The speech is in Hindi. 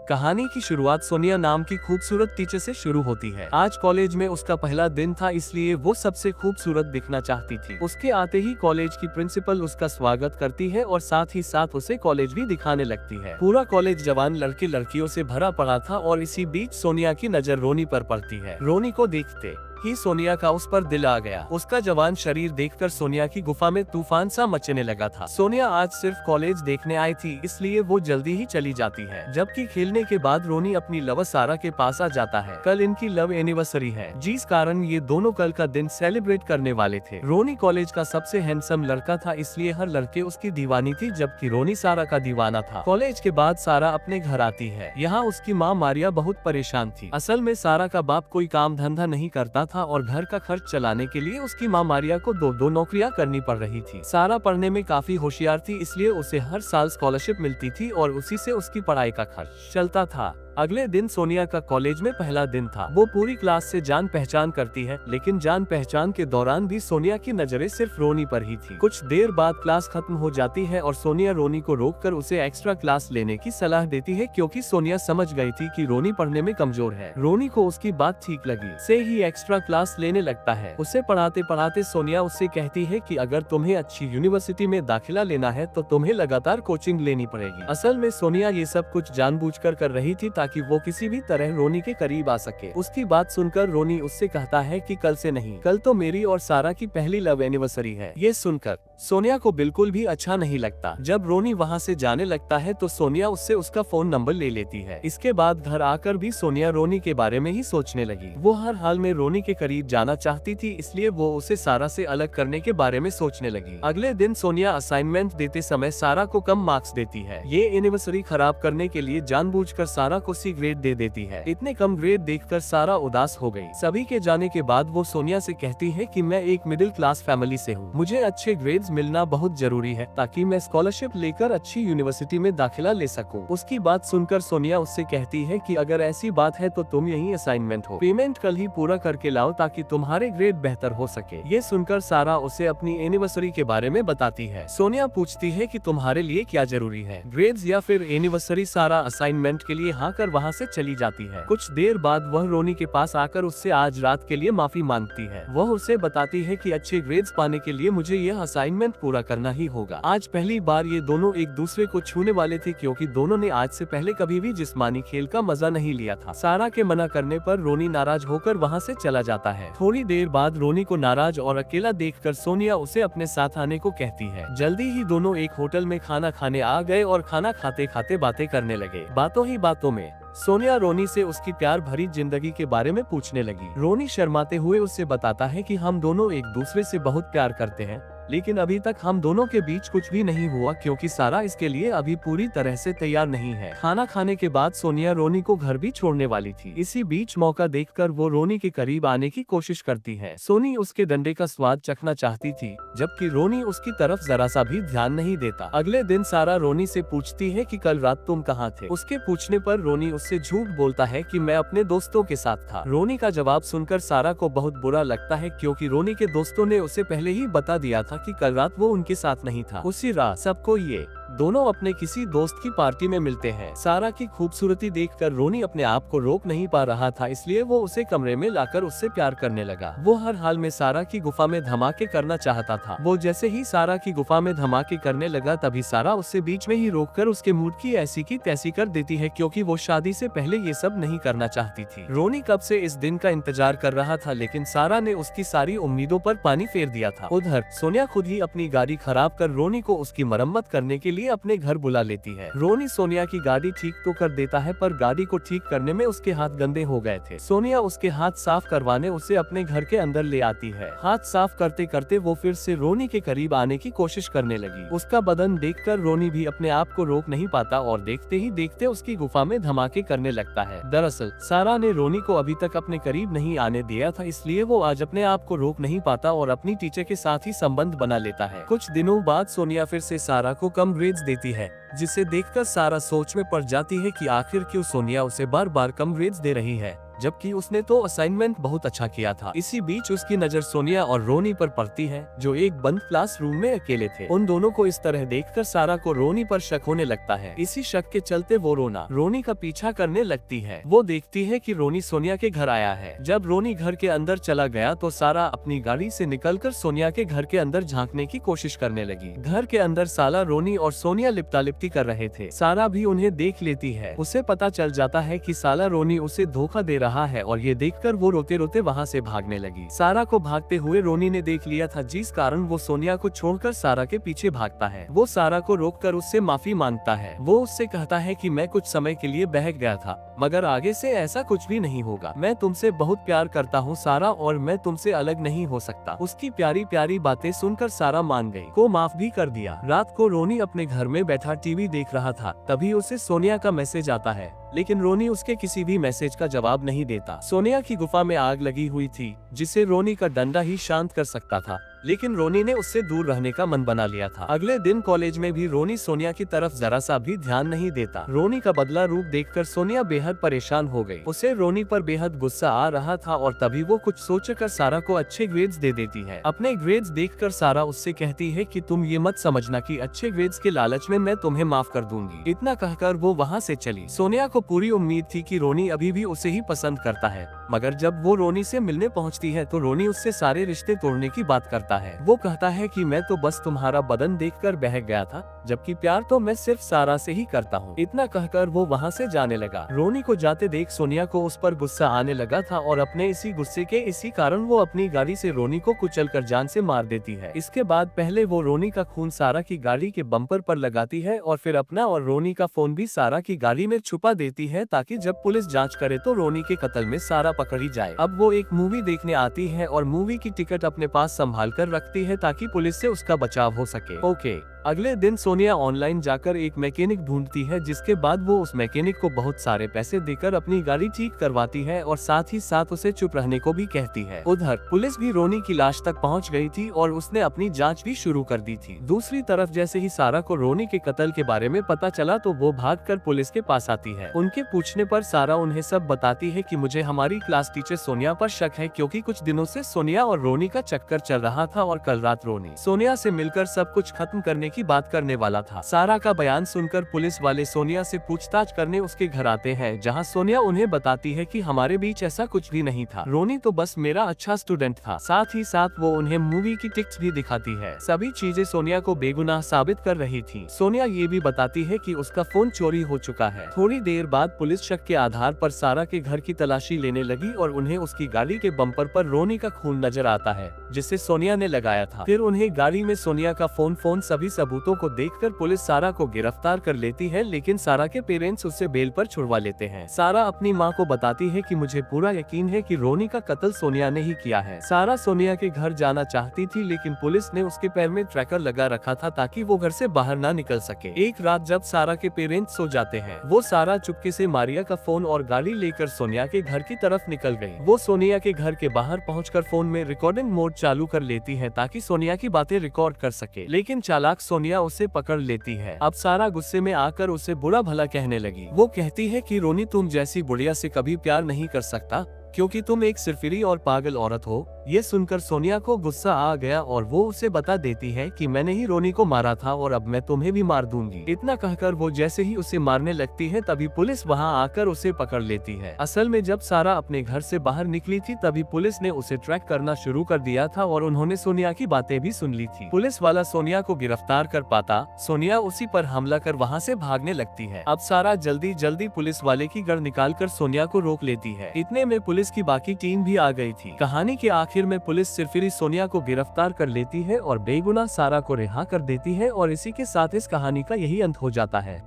कहानी की शुरुआत सोनिया नाम की खूबसूरत टीचर से शुरू होती है। आज कॉलेज में उसका पहला दिन था, इसलिए वो सबसे खूबसूरत दिखना चाहती थी। उसके आते ही कॉलेज की प्रिंसिपल उसका स्वागत करती है और साथ ही साथ उसे कॉलेज भी दिखाने लगती है। पूरा कॉलेज जवान लड़के लड़कियों से भरा पड़ा था और इसी बीच सोनिया की नजर रोनी पर पड़ती है। रोनी को देखते ही सोनिया का उस पर दिल आ गया। उसका जवान शरीर देखकर सोनिया की गुफा में तूफान सा मचने लगा था। सोनिया आज सिर्फ कॉलेज देखने आई थी, इसलिए वो जल्दी ही चली जाती है। जबकि खेलने के बाद रोनी अपनी लवर सारा के पास आ जाता है। कल इनकी लव एनिवर्सरी है, जिस कारण ये दोनों कल का दिन सेलिब्रेट करने वाले थे। रोनी कॉलेज का सबसे हैंडसम लड़का था, इसलिए हर लड़के उसकी दीवानी थी, जबकि रोनी सारा का दीवाना था। कॉलेज के बाद सारा अपने घर आती है। यहाँ उसकी माँ मारिया बहुत परेशान थी। असल में सारा का बाप कोई काम धंधा नहीं करता था और घर का खर्च चलाने के लिए उसकी माँ मारिया को दो नौकरियां करनी पड़ रही थी। सारा पढ़ने में काफी होशियार थी, इसलिए उसे हर साल स्कॉलरशिप मिलती थी और उसी से उसकी पढ़ाई का खर्च चलता था। अगले दिन सोनिया का कॉलेज में पहला दिन था। वो पूरी क्लास से जान पहचान करती है, लेकिन जान पहचान के दौरान भी सोनिया की नजरें सिर्फ रोनी पर ही थी। कुछ देर बाद क्लास खत्म हो जाती है और सोनिया रोनी को रोककर उसे एक्स्ट्रा क्लास लेने की सलाह देती है, क्योंकि सोनिया समझ गई थी कि रोनी पढ़ने में कमजोर है। रोनी को उसकी बात ठीक लगी, से ही एक्स्ट्रा क्लास लेने लगता है। उसे पढ़ाते पढ़ाते सोनिया उससे कहती है कि अगर तुम्हें अच्छी यूनिवर्सिटी में दाखिला लेना है तो तुम्हें लगातार कोचिंग लेनी पड़ेगी। असल में सोनिया ये सब कुछ जानबूझकर कर रही थी ताकि वो किसी भी तरह रोनी के करीब आ सके। उसकी बात सुनकर रोनी उससे कहता है कि कल से नहीं, कल तो मेरी और सारा की पहली लव एनिवर्सरी है। ये सुनकर सोनिया को बिल्कुल भी अच्छा नहीं लगता। जब रोनी वहाँ से जाने लगता है तो सोनिया उससे उसका फोन नंबर ले लेती है। इसके बाद घर आकर भी सोनिया रोनी के बारे में ही सोचने लगी। वो हर हाल में रोनी के करीब जाना चाहती थी, इसलिए वो उसे सारा से अलग करने के बारे में सोचने लगी। अगले दिन सोनिया असाइनमेंट देते समय सारा को कम मार्क्स देती है। ये एनिवर्सरी खराब करने के लिए जानबूझकर सारा को सी ग्रेड दे देती है। इतने कम ग्रेड देखकर सारा उदास हो गई। सभी के जाने के बाद वो सोनिया से कहती है कि मैं एक मिडिल क्लास फैमिली से हूँ, मुझे अच्छे ग्रेड्स मिलना बहुत जरूरी है ताकि मैं स्कॉलरशिप लेकर अच्छी यूनिवर्सिटी में दाखिला ले सकूं। उसकी बात सुनकर सोनिया उससे कहती है कि अगर ऐसी बात है तो तुम यही असाइनमेंट हो, पेमेंट कल ही पूरा करके लाओ ताकि तुम्हारे ग्रेड बेहतर हो सके। ये सुनकर सारा उसे अपनी एनिवर्सरी के बारे में बताती है। सोनिया पूछती है कि तुम्हारे लिए क्या जरूरी है, ग्रेड्स या फिर एनिवर्सरी। सारा असाइनमेंट के लिए हाँ कर वहाँ से चली जाती है। कुछ देर बाद वह रोनी के पास आकर उससे आज रात के लिए माफी मांगती है। वह उसे बताती है कि अच्छे ग्रेड्स पाने के लिए मुझे यह असाइनमेंट पूरा करना ही होगा। आज पहली बार ये दोनों एक दूसरे को छूने वाले थे, क्योंकि दोनों ने आज से पहले कभी भी जिस्मानी खेल का मजा नहीं लिया था। सारा के मना करने पर रोनी नाराज होकर वहाँ से चला जाता है। थोड़ी देर बाद रोनी को नाराज और अकेला देखकर सोनिया उसे अपने साथ आने को कहती है। जल्दी ही दोनों एक होटल में खाना खाने आ गए और खाना खाते खाते बातें करने लगे। बातों ही बातों में सोनिया रोनी से उसकी प्यार भरी जिंदगी के बारे में पूछने लगी। रोनी शर्माते हुए उससे बताता है कि हम दोनों एक दूसरे से बहुत प्यार करते हैं, लेकिन अभी तक हम दोनों के बीच कुछ भी नहीं हुआ, क्योंकि सारा इसके लिए अभी पूरी तरह से तैयार नहीं है। खाना खाने के बाद सोनिया रोनी को घर भी छोड़ने वाली थी। इसी बीच मौका देखकर वो रोनी के करीब आने की कोशिश करती है। सोनी उसके डंडे का स्वाद चखना चाहती थी, जबकि रोनी उसकी तरफ जरा सा भी ध्यान नहीं देता। अगले दिन सारा रोनी से पूछती है कि कल रात तुम कहाँ थे। उसके पूछने पर रोनी उससे झूठ बोलता है कि मैं अपने दोस्तों के साथ था। रोनी का जवाब सुनकर सारा को बहुत बुरा लगता है, क्योंकि रोनी के दोस्तों ने उसे पहले ही बता दिया था कि कल रात वो उनके साथ नहीं था। उसी रात सबको ये दोनों अपने किसी दोस्त की पार्टी में मिलते हैं। सारा की खूबसूरती देखकर रोनी अपने आप को रोक नहीं पा रहा था, इसलिए वो उसे कमरे में लाकर उससे प्यार करने लगा। वो हर हाल में सारा की गुफा में धमाके करना चाहता था। वो जैसे ही सारा की गुफा में धमाके करने लगा, तभी सारा उससे बीच में ही रोककर उसके मूड की ऐसी की तैसी कर देती है, क्योंकि वो शादी से पहले ये सब नहीं करना चाहती थी। रोनी कब से इस दिन का इंतजार कर रहा था, लेकिन सारा ने उसकी सारी उम्मीदों पर पानी फेर दिया था। उधर सोनिया खुद ही अपनी गाड़ी खराब कर रोनी को उसकी मरम्मत करने के लिए अपने घर बुला लेती है। रोनी सोनिया की गाड़ी ठीक तो कर देता है, पर गाड़ी को ठीक करने में उसके हाथ गंदे हो गए थे। सोनिया उसके हाथ साफ करवाने उसे अपने घर के अंदर ले आती है। हाथ साफ करते करते वो फिर से रोनी के करीब आने की कोशिश करने लगी। उसका बदन देखकर रोनी भी अपने आप को रोक नहीं पाता और देखते ही देखते उसकी गुफा में धमाके करने लगता है। दरअसल सारा ने रोनी को अभी तक अपने करीब नहीं आने दिया था, इसलिए वो आज अपने आप को रोक नहीं पाता और अपनी टीचर के साथ ही संबंध बना लेता है। कुछ दिनों बाद सोनिया फिर से सारा को कम ग्रेड्स देती है, जिसे देखकर सारा सोच में पड़ जाती है कि आखिर क्यों सोनिया उसे बार बार कम ग्रेड्स दे रही है। जबकि उसने तो असाइनमेंट बहुत अच्छा किया था। इसी बीच उसकी नजर सोनिया और रोनी पर पड़ती है, जो एक बंद क्लासरूम में अकेले थे। उन दोनों को इस तरह देखकर सारा को रोनी पर शक होने लगता है। इसी शक के चलते वो रोनी का पीछा करने लगती है। वो देखती है कि रोनी सोनिया के घर आया है। जब रोनी घर के अंदर चला गया तो सारा अपनी गाड़ी से निकलकर सोनिया के घर के अंदर झांकने की कोशिश करने लगी। घर के अंदर साला, रोनी और सोनिया लिपटा लिपटी कर रहे थे। सारा भी उन्हें देख लेती है। उसे पता चल जाता है कि साला रोनी उसे धोखा दे रहा है और ये देखकर वो रोते रोते वहाँ से भागने लगी। सारा को भागते हुए रोनी ने देख लिया था, जिस कारण वो सोनिया को छोड़कर सारा के पीछे भागता है। वो सारा को रोककर उससे माफी मांगता है। वो उससे कहता है कि मैं कुछ समय के लिए बहक गया था, मगर आगे से ऐसा कुछ भी नहीं होगा। मैं तुमसे बहुत प्यार करता हूँ सारा, और मैं तुमसे अलग नहीं हो सकता। उसकी प्यारी प्यारी बातें सुनकर सारा मान गई, को माफ भी कर दिया। रात को रोनी अपने घर में बैठा टीवी देख रहा था, तभी उसे सोनिया का मैसेज आता है, लेकिन रोनी उसके किसी भी मैसेज का जवाब नहीं देता। सोनिया की गुफा में आग लगी हुई थी, जिसे रोनी का डंडा ही शांत कर सकता था, लेकिन रोनी ने उससे दूर रहने का मन बना लिया था। अगले दिन कॉलेज में भी रोनी सोनिया की तरफ जरा सा भी ध्यान नहीं देता। रोनी का बदला रूप देखकर सोनिया बेहद परेशान हो गई। उसे रोनी पर बेहद गुस्सा आ रहा था और तभी वो कुछ सोचकर सारा को अच्छे ग्रेड्स दे देती है। अपने ग्रेड्स देखकर सारा उससे कहती है कि तुम ये मत समझना कि अच्छे ग्रेड्स के लालच में मैं तुम्हें माफ कर दूंगी। इतना कहकर वो वहाँ से चली। सोनिया को पूरी उम्मीद थी कि रोनी अभी भी उसे ही पसंद करता है, मगर जब वो रोनी से मिलने पहुँचती है तो रोनी उससे सारे रिश्ते तोड़ने की बात करता है। वो कहता है कि मैं तो बस तुम्हारा बदन देखकर बहक गया था, जबकि प्यार तो मैं सिर्फ सारा से ही करता हूँ। इतना कहकर वो वहाँ से जाने लगा। रोनी को जाते देख सोनिया को उस पर गुस्सा आने लगा था और अपने इसी गुस्से के इसी कारण वो अपनी गाड़ी से रोनी को कुचलकर जान से मार देती है। इसके बाद पहले वो रोनी का खून सारा की गाड़ी के बम्पर पर लगाती है और फिर अपना और रोनी का फोन भी सारा की गाड़ी में छुपा देती है, ताकि जब पुलिस जांच करे तो रोनी के कत्ल में सारा पकड़ी जाए। अब वो एक मूवी देखने आती है और मूवी की टिकट अपने पास संभाल कर रखती है ताकि पुलिस से उसका बचाव हो सके। अगले दिन सोनिया ऑनलाइन जाकर एक मैकेनिक ढूंढती है, जिसके बाद वो उस मैकेनिक को बहुत सारे पैसे देकर अपनी गाड़ी ठीक करवाती है और साथ ही साथ उसे चुप रहने को भी कहती है। उधर पुलिस भी रोनी की लाश तक पहुंच गई थी और उसने अपनी जांच भी शुरू कर दी थी। दूसरी तरफ जैसे ही सारा को रोनी के कत्ल के बारे में पता चला तो वो भागकर पुलिस के पास आती है। उनके पूछने पर सारा उन्हें सब बताती है कि मुझे हमारी क्लास टीचर सोनिया पर शक है, क्योंकि कुछ दिनों से सोनिया और रोनी का चक्कर चल रहा था और कल रात रोनी सोनिया से मिलकर सब कुछ खत्म करने की बात करने वाला था। सारा का बयान सुनकर पुलिस वाले सोनिया से पूछताछ करने उसके घर आते हैं, जहां सोनिया उन्हें बताती है कि हमारे बीच ऐसा कुछ भी नहीं था, रोनी तो बस मेरा अच्छा स्टूडेंट था। साथ ही साथ वो उन्हें मूवी की टिकट्स भी दिखाती है। सभी चीजें सोनिया को बेगुनाह साबित कर रही थी। सोनिया ये भी बताती है कि उसका फोन चोरी हो चुका है। थोड़ी देर बाद पुलिस शक के आधार पर सारा के घर की तलाशी लेने लगी और उन्हें उसकी गाड़ी के बम्पर पर रोनी का खून नजर आता है, जिसे सोनिया ने लगाया था। फिर उन्हें गाड़ी में सोनिया का फोन सभी सबूतों को देखकर पुलिस सारा को गिरफ्तार कर लेती है, लेकिन सारा के पेरेंट्स उसे बेल पर छुड़वा लेते हैं। सारा अपनी माँ को बताती है कि मुझे पूरा यकीन है कि रोनी का कत्ल सोनिया ने ही किया है। सारा सोनिया के घर जाना चाहती थी, लेकिन पुलिस ने उसके पैर में ट्रैकर लगा रखा था ताकि वो घर से बाहर ना निकल सके। एक रात जब सारा के पेरेंट्स सो जाते हैं, वो सारा चुपके से मारिया का फोन और गाड़ी लेकर सोनिया के घर की तरफ निकल गई। वो सोनिया के घर के बाहर पहुंचकर फोन में रिकॉर्डिंग मोड चालू कर लेती है ताकि सोनिया की बातें रिकॉर्ड कर सके, लेकिन चालाक सोनिया उसे पकड़ लेती है। अब सारा गुस्से में आकर उसे बुरा भला कहने लगी। वो कहती है कि रोनी तुम जैसी बुढ़िया से कभी प्यार नहीं कर सकता, क्योंकि तुम एक सिरफिरी और पागल औरत हो। ये सुनकर सोनिया को गुस्सा आ गया और वो उसे बता देती है कि मैंने ही रोनी को मारा था और अब मैं तुम्हें भी मार दूंगी। इतना कहकर वो जैसे ही उसे मारने लगती है तभी पुलिस वहां आकर उसे पकड़ लेती है। असल में जब सारा अपने घर से बाहर निकली थी तभी पुलिस ने उसे ट्रैक करना शुरू कर दिया था और उन्होंने सोनिया की बातें भी सुन ली थी। पुलिस वाला सोनिया को गिरफ्तार कर पाता, सोनिया उसी पर हमला कर वहाँ से भागने लगती है। अब सारा जल्दी जल्दी पुलिस वाले की गन निकाल कर सोनिया को रोक लेती है। इतने में पुलिस की बाकी टीम भी आ गई थी। कहानी के आखिर में पुलिस सिरफिरी सोनिया को गिरफ्तार कर लेती है और बेगुनाह सारा को रिहा कर देती है और इसी के साथ इस कहानी का यही अंत हो जाता है।